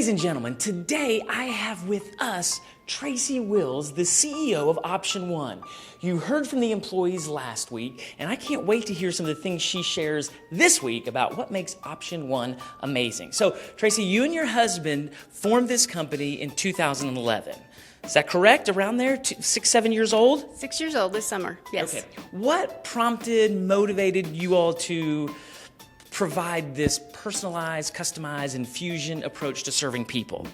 Ladies and gentlemen, today I have with us Tracey Wills, the CEO of OptionOne. You heard from the employees last week, and I can't wait to hear some of the things she shares this week about what makes OptionOne amazing. So, Tracey, you and your husband formed this company in 2011. Is that correct? Around there? 6, 7 years old? 6 years old this summer, yes. Okay. What prompted, motivated you all to provide this personalized, customized infusion approach to serving people?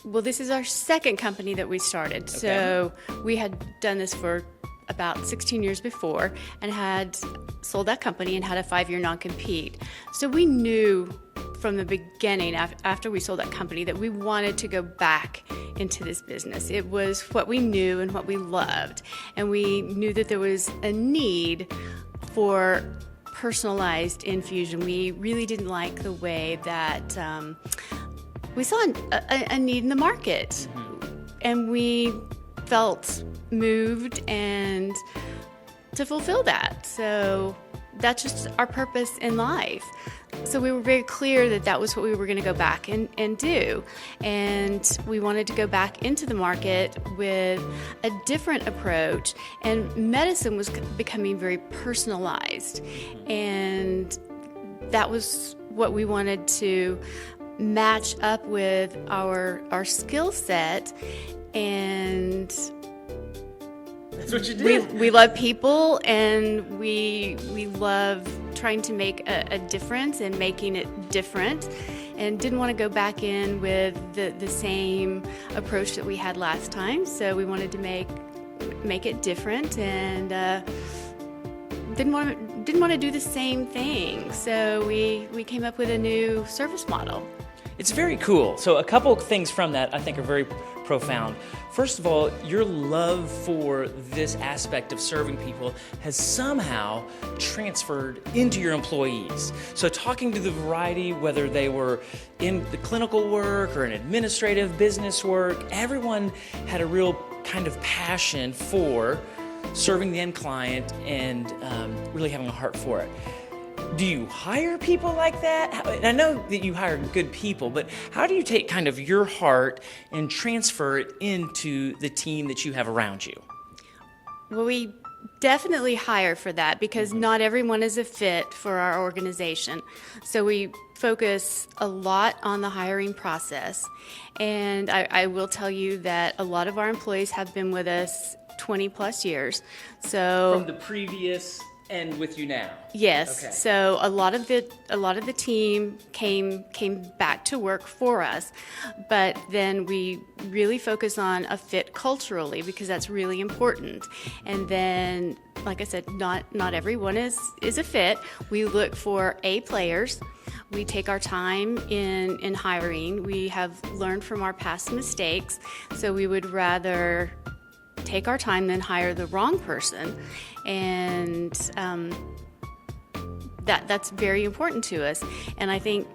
Well, this is our second company that we started. Okay. So we had done this for about 16 years before and had sold that company and had a 5-year non-compete. So we knew from the beginning, after we sold that company, that we wanted to go back into this business. It was what we knew and what we loved. And we knew that there was a need for personalized infusion. We really didn't like the way that we saw a need in the market, and we felt moved and to fulfill that. So that's just our purpose in life. So we were very clear that that was what we were going to go back and do. And we wanted to go back into the market with a different approach. And medicine was becoming very personalized. And that was what we wanted to match up with our skill set. And that's what you did. We love people, and we love trying to make a difference and making it different, and didn't want to go back in with the same approach that we had last time. So we wanted to make it different, and didn't want to do the same thing. So we came up with a new service model. It's very cool. So a couple of things from that I think are very profound. First of all, your love for this aspect of serving people has somehow transferred into your employees. So talking to the variety, whether they were in the clinical work or in administrative business work, everyone had a real kind of passion for serving the end client and really having a heart for it. Do you hire people like that? I know that you hire good people, but how do you take kind of your heart and transfer it into the team that you have around you? Well, we definitely hire for that because not everyone is a fit for our organization. So we focus a lot on the hiring process. And I will tell you that a lot of our employees have been with us 20 plus years. So from the previous and with you now? Yes. Okay. So a lot of the team came back to work for us, but then we really focus on a fit culturally because that's really important. And then, like I said, not everyone is a fit. We look for A players. We take our time in hiring. We have learned from our past mistakes, so we would rather take our time than hire the wrong person. And that's very important to us. And I think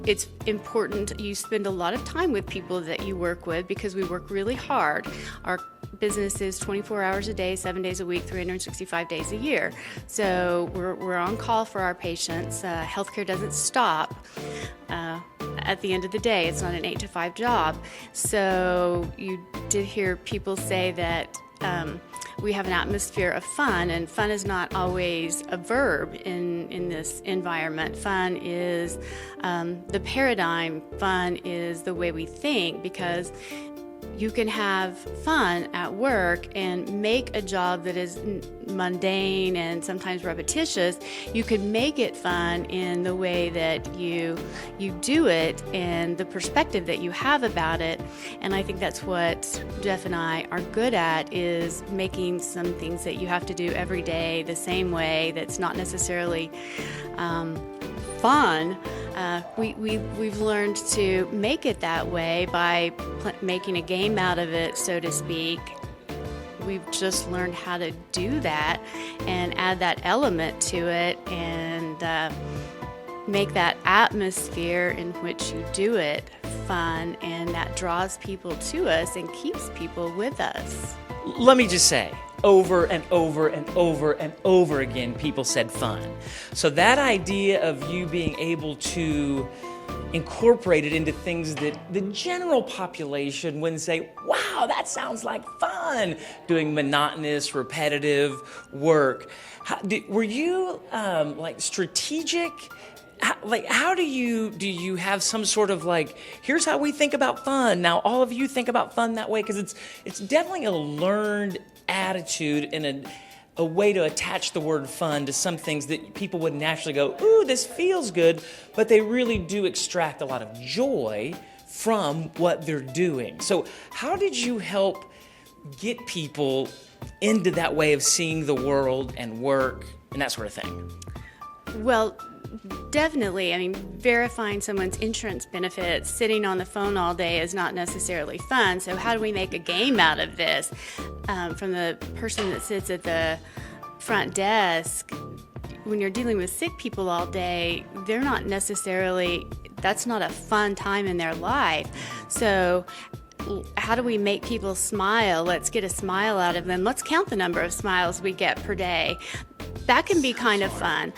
it's important you spend a lot of time with people that you work with because we work really hard. Our business is 24 hours a day, 7 days a week, 365 days a year. So we're on call for our patients. Healthcare doesn't stop. At the end of the day, it's not an 8 to 5 job. So you did hear people say that we have an atmosphere of fun, and fun is not always a verb in this environment. Fun is the paradigm. Fun is the way we think, because you can have fun at work and make a job that is mundane and sometimes repetitious. You can make it fun in the way that you do it and the perspective that you have about it. And I think that's what Jeff and I are good at, is making some things that you have to do every day the same way that's not necessarily fun. We've learned to make it that way by making a game out of it, so to speak. We've just learned how to do that and add that element to it and make that atmosphere in which you do it fun, and that draws people to us and keeps people with us. Let me just say, over and over and over and over again, people said fun. So that idea of you being able to incorporated into things that the general population wouldn't say, wow, that sounds like fun, doing monotonous, repetitive work. Were you like strategic? How do you have some sort of like, here's how we think about fun. Now all of you think about fun that way, because it's definitely a learned attitude and a way to attach the word fun to some things that people would naturally go, ooh, this feels good, but they really do extract a lot of joy from what they're doing. So how did you help get people into that way of seeing the world and work and that sort of thing? Well, definitely. I mean, verifying someone's insurance benefits, sitting on the phone all day is not necessarily fun. So how do we make a game out of this? From the person that sits at the front desk, when you're dealing with sick people all day, they're not necessarily, that's not a fun time in their life. So how do we make people smile? Let's get a smile out of them. Let's count the number of smiles we get per day. That can be kind of fun.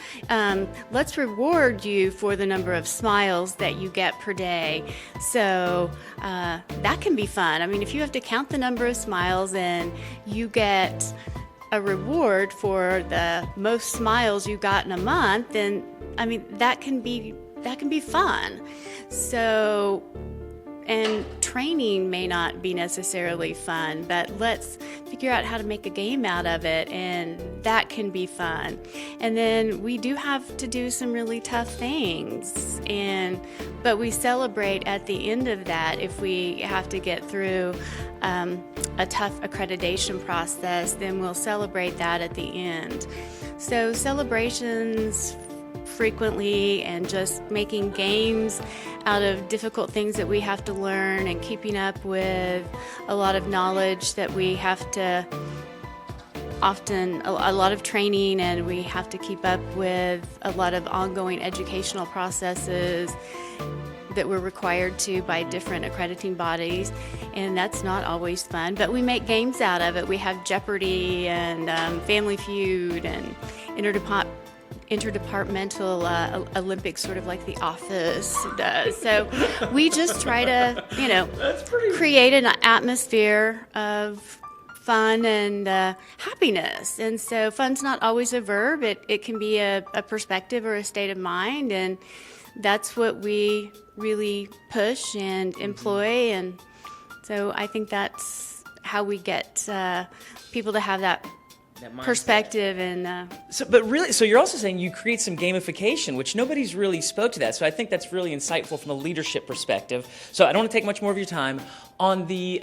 Let's reward you for the number of smiles that you get per day. So that can be fun. I mean, if you have to count the number of smiles and you get a reward for the most smiles you got in a month, then I mean that can be fun. So, and training may not be necessarily fun, but let's figure out how to make a game out of it, and that can be fun. And then we do have to do some really tough things, but we celebrate at the end of that. If we have to get through a tough accreditation process, then we'll celebrate that at the end. So celebrations frequently, and just making games out of difficult things that we have to learn, and keeping up with a lot of knowledge that we have to often, a lot of training, and we have to keep up with a lot of ongoing educational processes that we're required to by different accrediting bodies, and that's not always fun, but we make games out of it. We have Jeopardy and Family Feud and interdepartmental Olympics, sort of like The Office does. So we just try to, create an atmosphere of fun and happiness. And so fun's not always a verb. It can be a perspective or a state of mind, and that's what we really push and employ. And so I think that's how we get people to have that perspective. And so you're also saying you create some gamification, which nobody's really spoke to that. So I think that's really insightful from a leadership perspective. So I don't want to take much more of your time on the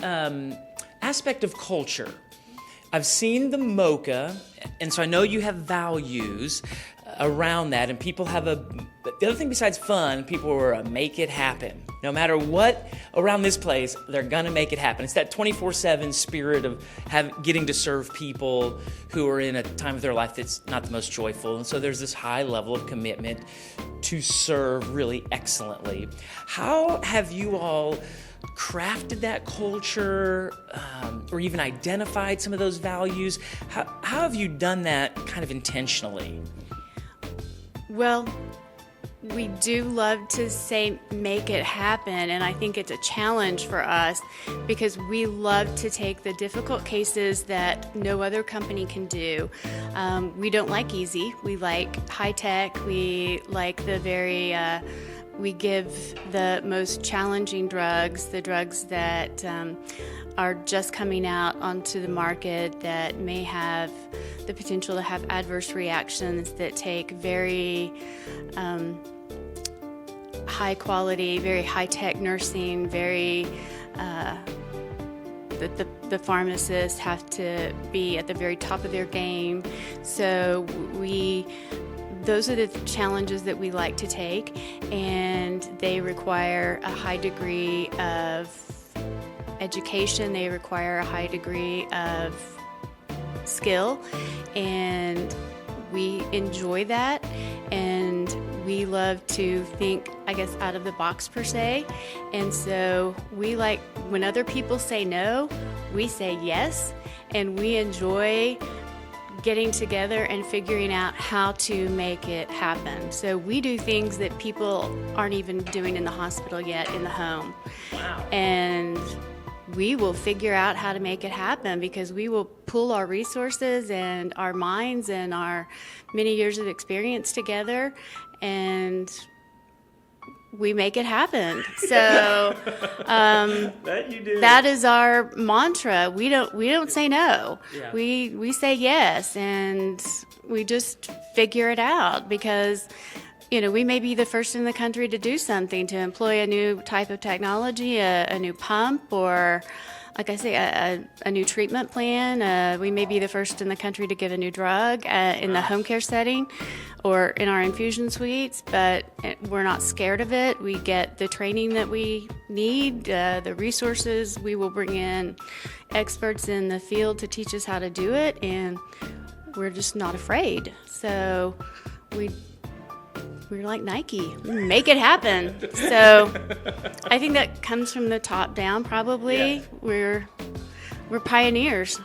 aspect of culture. I've seen the MOCA, and so I know you have values around that, and people have the other thing besides fun, people are make it happen. No matter what around this place, they're gonna make it happen. It's that 24/7 spirit of getting to serve people who are in a time of their life that's not the most joyful. And so there's this high level of commitment to serve really excellently. How have you all crafted that culture, or even identified some of those values? How have you done that kind of intentionally? Well, we do love to say make it happen, and I think it's a challenge for us because we love to take the difficult cases that no other company can do. We don't like easy. We like high tech. We like we give the most challenging drugs, the drugs that are just coming out onto the market that may have the potential to have adverse reactions, that take very high quality, very high tech nursing, the pharmacists have to be at the very top of their game. So those are the challenges that we like to take, and they require a high degree of education. They require a high degree of skill, and we enjoy that, and we love to think, I guess, out of the box per se. And so we like when other people say no, we say yes, and we enjoy getting together and figuring out how to make it happen. So we do things that people aren't even doing in the hospital yet in the home. Wow. And we will figure out how to make it happen because we will pool our resources and our minds and our many years of experience together, and we make it happen. So that you do. that is our mantra. We don't say no. Yeah. We say yes, and we just figure it out because we may be the first in the country to do something, to employ a new type of technology, a new pump, or like I say, a new treatment plan. We may be the first in the country to give a new drug in the home care setting or in our infusion suites, but we're not scared of it. We get the training that we need, the resources. We will bring in experts in the field to teach us how to do it, and we're just not afraid. So we're like Nike, make it happen. So I think that comes from the top down, probably. Yeah. We're pioneers.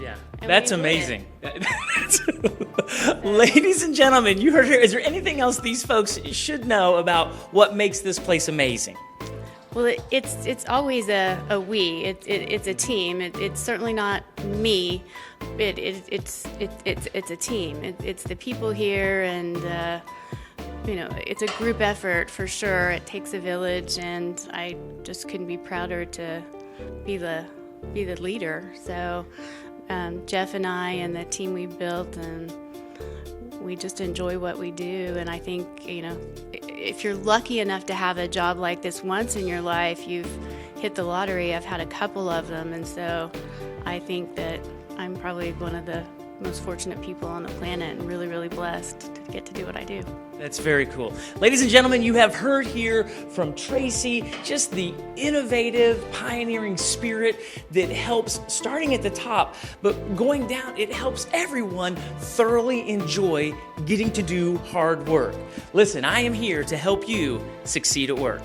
Yeah, And that's we live amazing. Ladies and gentlemen, you heard her. Is there anything else these folks should know about what makes this place amazing? Well, it's always a we. It's a team. It's certainly not me. It's a team. It's the people here, and it's a group effort for sure. It takes a village, and I just couldn't be prouder to be the leader. So Jeff and I and the team we built, and we just enjoy what we do. And I think, if you're lucky enough to have a job like this once in your life, you've hit the lottery. I've had a couple of them, and so I think that I'm probably one of the most fortunate people on the planet and really, really blessed to get to do what I do. That's very cool. Ladies and gentlemen, you have heard here from Tracey just the innovative, pioneering spirit that helps starting at the top, but going down, it helps everyone thoroughly enjoy getting to do hard work. Listen, I am here to help you succeed at work.